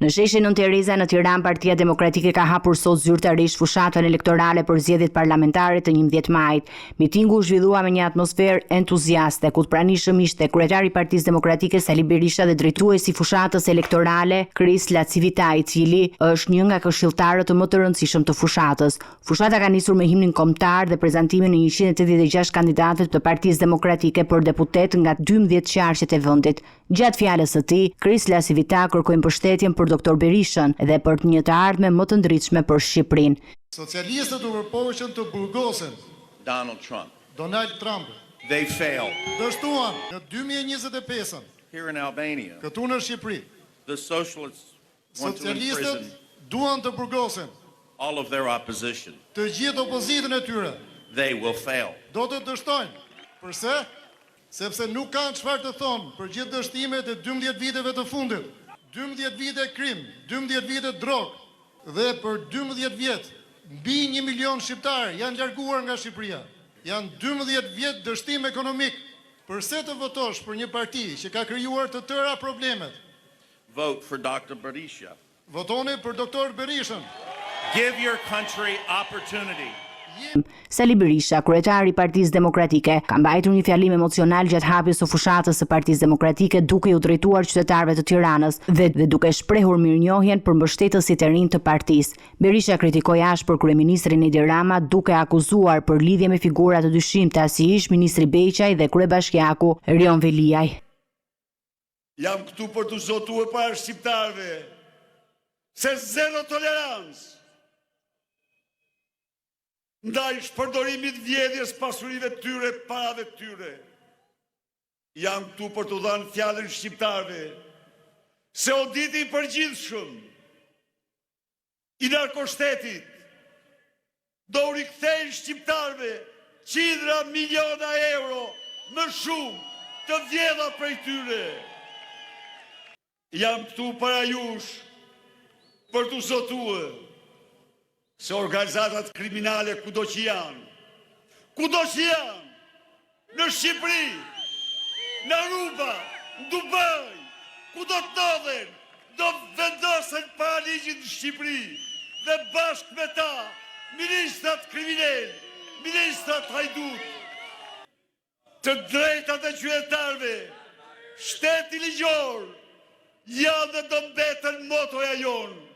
Në sheshin Nën Tereza në Tiranë, Partia Demokratike ka hapur sot zyrtarisht fushatën elektorale për zgjedhjet parlamentare të 11 majit. Mitingu u zhvillua me një atmosferë entuziaste, ku të pranishëm ishte kryetari i Partisë Demokratike Sali Berisha dhe drejtuesi i fushatës elektorale Kris Lacivita, i cili është një nga këshilltarët më të rëndësishëm të fushatës. Fushata ka nisur me himnin kombëtar dhe prezantimin e 186 kandidatëve të Partisë Demokratike për deputet nga 12 qarqet e vendit. Gjatë fjalës së tij, Kris Lacivita kërkoi mbështetjen për doktor Berishën dhe për një të ardhme më të ndritshme për Shqipërinë. Socialistët u përpoqën të burgosen Donald Trump. They failed. Dështuan në 2025 Here in Albania, këtu në Shqipëri. the socialists want to Socialistët imprison duan të burgosen all of their opposition. të gjithë opozitën e tyre. They will fail. Do të dështojnë. Përse? Sepse nuk kanë çfarë të thonë për gjithë dështimet e 12 viteve të fundit. 12 vite krim, 12 vite drogë dhe për 12 vjet mbi 1 milion shqiptarë janë larguar nga Shqipëria. Janë 12 vjet dështim ekonomik. Përse të votosh për një parti që ka krijuar të tëra problemet? Vote for Dr. Berisha. Votoni për doktor Berishën. Give your country opportunity. Sali Berisha, kryetari i Partisë Demokratike, ka mbajtur një fjalim emocional gjatë hapjes së fushatës së Partisë Demokratike, duke u drejtuar qytetarëve të Tiranës dhe duke shprehur mirënjohjen për mbështetësit e rinj të partisë. Berisha kritikoi ashpër kryeministrin Edi Rama, duke akuzuar për lidhje me figura të dyshimta si ish ministri Beqaj dhe kryebashkiaku Rion Veliaj. Jam këtu për të zotuar para shqiptarëve se zero tolerancë ndaj shpërdorimit vjedhjes pasurive tyre, parave tyre. Jam këtu për të dhënë fjalën shqiptarëve se auditi i përgjithshëm i narkoshtetit do u rikthejë shqiptarëve qindra miliona euro më shumë të vjedha prej tyre. Jam këtu para jush për të zotuar se organizatat kriminale kudo që janë, në Shqipëri, në Aruba, në Dubai, kudo të ndodhen, do vendosen para ligjit në Shqipëri dhe bashkë me ta, ministrat kriminal, ministrat hajdut, të drejtat e qytetarëve, shteti ligjor, janë dhe do mbeten motoja jonë.